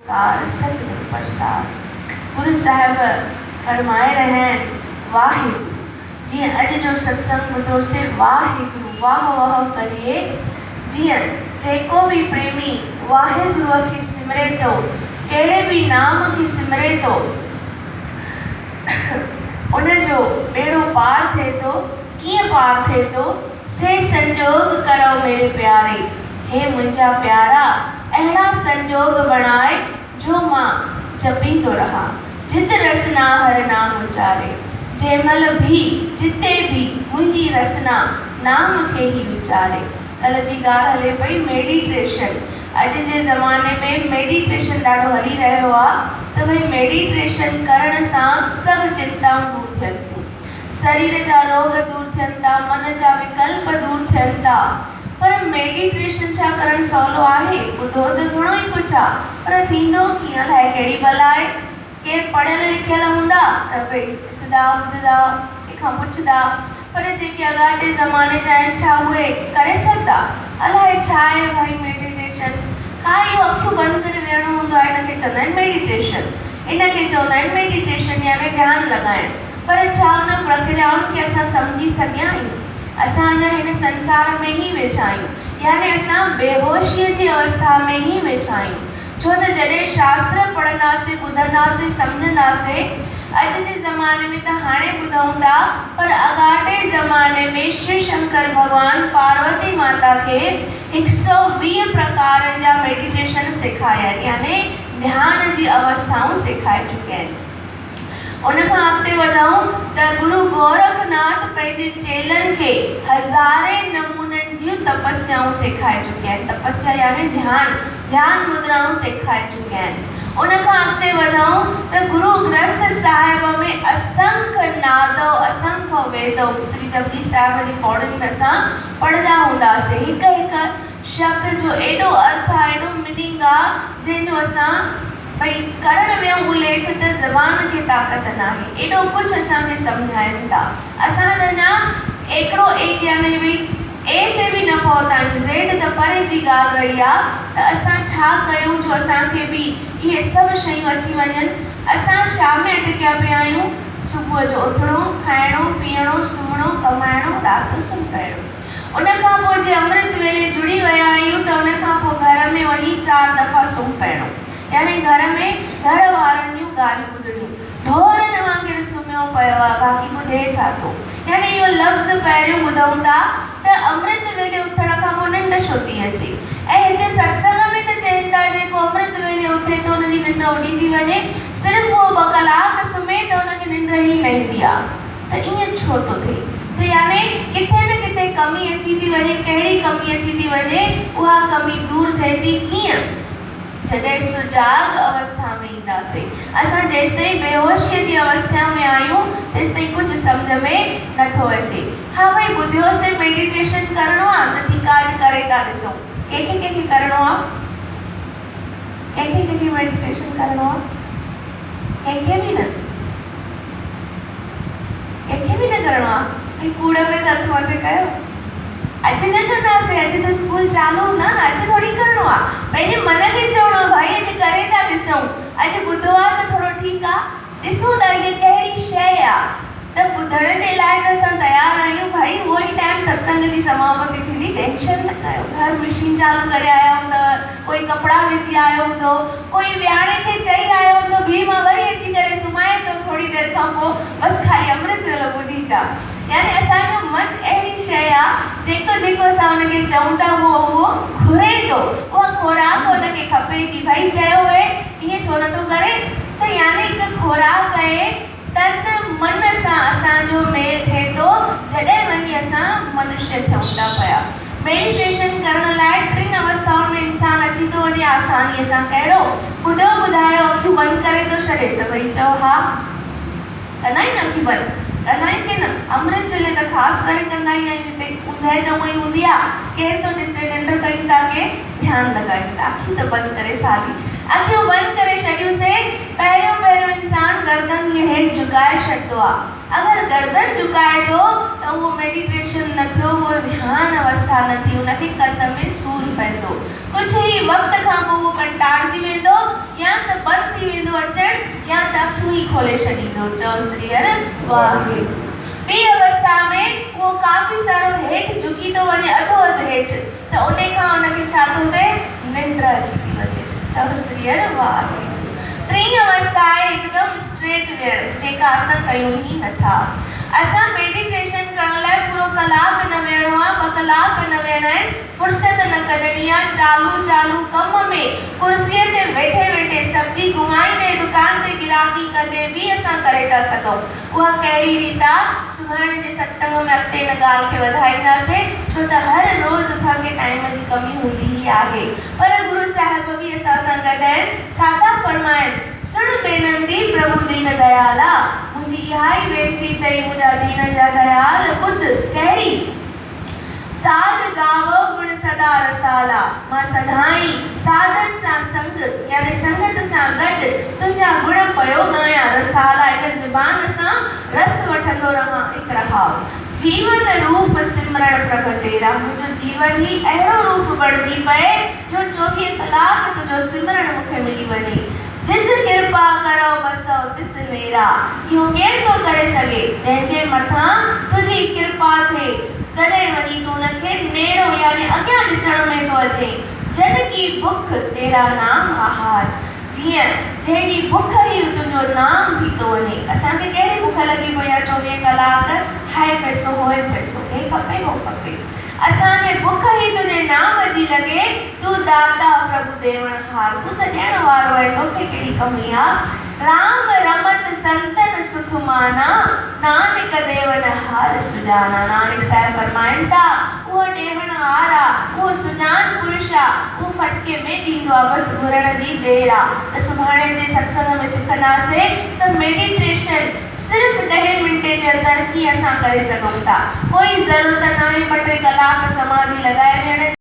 सतगुरु प्रसाद। गुरु साहिब फरमाए रहे वाहिगुरु जी अज जो सत्संग ॿुधो से वाहिगुरु वाह वाह करिए। जीअं जेको भी प्रेमी वाहिगुरुअ खे सिमरे तो, कहिड़े भी नाम खे सिमरे तो, उन जो बेड़ो पार थे तो। कीअं पार थे तो? से संजोग करो मेरे प्यारे, हे मुंहिंजा प्यारा अहिड़ा संजोग बणाए जो मां जपी तो रहा। जित रसना हर नाम उचारे, जंहिंमहिल भी जिते भी मुंहिंजी रसना नाम खे ही उचारे। कल जी ॻाल्हि हले पई मेडिटेशन। अॼु जे ज़माने में मेडिटेशन ॾाढो हली रहियो आहे त भई मेडिटेशन करण सां सभु चिंताऊं दूर थियनि थियूं, शरीर जा रोग दूर थियनि था, मन जा विकल्प दूर थियनि था। पर मेडिटेशन छा करणु सवलो आहे? ॿुधो त घणो ई कुझु आहे, पर थींदो कीअं? अलाए कहिड़ी बला आहे। केरु पढ़ियल लिखियल हूंदा त भई ॾिसंदा ॿुधंदा कंहिंखां पुछंदा, पर जेके अॻाटे ज़माने जा आहिनि छा उहे करे सघंदा? अलाए छा आहे भाई मेडिटेशन? का इहो अखियूं बंदि करे वेहणो हूंदो आहे, हिनखे चवंदा आहिनि मेडिटेशन। इनखे चवंदा आहिनि मेडिटेशन यानी ध्यानु लॻाइणु। पर छा उन प्रक्रियाउनि खे असां सम्झी सघिया आहियूं? असां अञा हिन संसार में ई वेठा आहियूं, यानी असां बेहोशीअ जी अवस्था में ही वेठा आहियूं। छो त जॾहिं शास्त्र पढ़ंदासीं, ॿुधंदासीं, सम्झंदासीं, अॼु जे ज़माने में त हाणे ॿुधूं था, पर अॻाटे ज़माने में शिव शंकर भॻवानु पार्वती माता खे 120 प्रकारनि जा मेडिटेशन सेखारिया आहिनि, यानी ध्यान जी अवस्थाऊं सेखारे चुकिया आहिनि। उनखां अॻिते वधूं त गुरु गोरखनाथ पंहिंजे चेलनि खे हज़ारे नमूननि जूं तपस्याऊं सेखारे चुकिया आहिनि। तपस्या यानी ध्यान मुद्राऊं सेखारे चुकिया आहिनि। उनखां अॻिते वधूं त गुरु ग्रंथ साहिब में असंख्य नादो असंख्य वेदो श्री जपजी साहिब जी पौड़ियुनि में असां पढ़ंदा हूंदासीं। हिकु हिकु शब्द जो एॾो अर्थ आहे, एॾो मीनिंग आहे, जंहिंजो असां भई करण वियूं उल्लेख त ज़बान खे ताक़त न आहे। एॾो कुझु असांखे सम्झाइनि था। असां अञा हिकिड़ो यानी भई ए ते बि न पहुता आहियूं, ज़ेड त परे जी ॻाल्हि रही आहे त असां छा कयूं जो असांखे बि इहे सभु शयूं अची वञनि। असां शाम में अटकिया पिया आहियूं, सुबुह जो उथणो, खाइणो, पीअणो, सुम्हणो, कमाइणो, राति जो सुम्ही पइणो। उनखां पोइ जे अमृत वेले जुड़ी विया आहियूं त उनखां पोइ घर में वञी 4 दफ़ा सुम्ही पइणो, यानी घर में घर वारनि जूं ॻाल्हियूं ॿुधणियूं। ढोरनि वांगुरु सुम्हियो पियो आहे, बाक़ी ॿुधे छा थो? यानी इहो लफ़्ज़ पहिरियों ॿुधूं था त अमृत वेले उथण खां पोइ निंड छो थी अचे। ऐं हिते सत्संग में त चवनि था जेको अमृत वेले उथे थो हुनजी निंड उॾी थी वञे, सिर्फ़ु उहो 2 कलाक सुम्हे त हुनखे निंड ई न ईंदी आहे। त ईअं छो थो थिए? त यानी किथे न किथे कमी अची थी वञे। कहिड़ी कमी अची थी वञे? उहा कमी दूर थिए थी। कीअं? जॾहिं सुजाग अवस्था में ईंदासीं। असां जेसिताईं बेहोशीअ जी अवस्था में आहियूं तेसिताईं कुझु सम्झ में नथो अचे। हा भई ॿुधियोसीं मेडिटेशन करिणो आहे त ठीकु आहे, अॼु करे था ॾिसूं। कंहिंखे करिणो आहे? कंहिंखे मेडिटेशन करिणो आहे? कंहिंखे बि न करिणो आहे। भई कूड़ में त हथ मथे कयो। अॼु न कंदासीं, अॼु त स्कूल चालू हूंदा न, अॼु थोरी करिणो आहे। पंहिंजे मन खे चवणो भाई अॼु करे था ॾिसूं, अॼु ॿुधो आहे त थोरो ठीकु आहे, ॾिसूं था इहा कहिड़ी शइ आहे। त ॿुधण जे लाइ त असां तयारु आहियूं। भाई उहो ई टाइम सत्संग जी समापति थींदी, टेंशन न कयो। घर मशीन चालू करे आया हूंदव, कोई कपिड़ा विझी आयो हूंदो, कोई विहाणे खे चई आयो हूंदो भी मां वरी अची करे सुम्हाए थो थोरी देरि खां पोइ, बसि खाली अमृत वेलो ॿुधी चा। यानी असांजो मन अहिड़ी शइ आहे जेको असां हुनखे चऊं था उहो घुरे थो। उहा खुराक हुनखे खपे थी। भाई चयो हुए ईअं छो नथो करे? त यानी हिकु खुराक आहे, तन मन सां असांजो मेल थिए थो जॾहिं वञी असां मनुष्य थियूं था पिया। मेडिटेशन करण लाइ 3 अवस्थाउनि में इंसान अची थो वञे आसानीअ सां। कहिड़ो? ॿुधो ॿुधायो अखियूं बंदि करे थो छॾे। सभई चओ हा, कंदा आहिनि अखियूं बंदि? कंदा आहिनि की न? अमृत वेले त ख़ासि करे कंदा ई आहिनि। हिते ॿुधाए त उहा ई हूंदी आहे। केरु थो ॾिसे निंड कयूं था के ध्यानु लॻायूं था, अखियूं त बंदि करे सारी अखियूं बंदि करे छॾियूंसीं। पहिरियों इंसान गर्दन खे हेठि झुकाए छॾंदो आहे। अगरि गर्दन झुकाए थो त उहो मेडिटेशन न थियो, उहो ध्यानु अवस्था न थी, उनखे कद में सूरु पवंदो। कुझु ई वक़्त खां पोइ उहो कंटाड़जी वेंदो या खोले छॾींदो। चओ श्री हर वाहे। ॿी अवस्था में वो काफ़ी सारो हेठि झुकी थो वञे, अधो अधु हेठि, त उन खां उनखे छा थो थिए, निंड अची थी वञेसि। चओ श्री हर वाहे। टी अवस्था आहे हिकदमि स्ट्रेट वेहण, जेका असां कयूं ई नथा। असां मेडिटेशन करण लाइ पूरो कलाक न वेहणो आहे, 2 कलाक न वेहणा आहिनि, फुर्सत न कढणी आहे। चालू कम में कुर्सीअ ते वेठे वेठे सब्जी घुमाईंदे दुकान ते गिराकी कंदे बि असां करे था सघूं। उहा कहिड़ी रीत आहे, सुभाणे जे सत्संग में अॻिते हिन ॻाल्हि खे वधाईंदासीं, छो त हर रोज़ असांखे टाइम जी कमी हूंदी ई आहे। पर गुरु साहिब बि असां सां गॾु आहिनि। छा था फरमाइनि, सुण बेनंती प्रभु दीन दयाला, मुंहिंजी इहा ई वेनती अथई मुंहिंजा दीन जा दयाल ॿुध। कहिड़ी, साध गावो गुण सदा रसाला, मां सदाई साधन सां संग यानी संगत सां गॾु तुंहिंजा गुण पयो गाया रसाला, इन ज़ुबान सां रस वठंदो रहां इकरार। जीवन रूप सिमरण प्रभ तेरा, मुंहिंजो जीवन ई अहिड़ो रूप बणिजी पए जो 24 कलाक तुंहिंजो सिमरण मूंखे मिली वञे। जिस कृपा करो बसो तिस मेरा, इहो केरु थो करे सघे, जंहिंजे मथां तुंहिंजी कृपा थिए तॾहिं वञी तूं उनखे नेड़ो यानी अॻियां ॾिसण में थो अचे। जन की बुख तेरा नाम आहार, जीअं जंहिंजी बुख ई तुंहिंजो नाम थी थो वञे। असांखे कहिड़ी बुख लॻी पई आहे 24 कलाक, हाय पैसो होए पैसो, हे खपे हो खपे। असांखे बुख ई तुंहिंजे नाम जी लॻे, तूं दाता प्रभु देवनहार, तूं त ॾियण वारो आहे, तोखे कहिड़ी कमी आहे। राम रमत संतन सुख माना, नानक देवनहार सुजाना। नानक साहिब फरमाइनि था, उहो ॾेवनहार आहे, उहो सुजान पुरुष आहे, उहो फटके में ॾींदो आहे, बसि घुरण जी देरि आहे। त सुभाणे जे सत्संग में सिखंदासीं त मेडिटेशन सिर्फ़ु 10 मिंटे जे अंदरि कीअं असां करे सघूं था। कोई ज़रूरत न आहे 2-3 कलाक समाधि लॻाए वेहण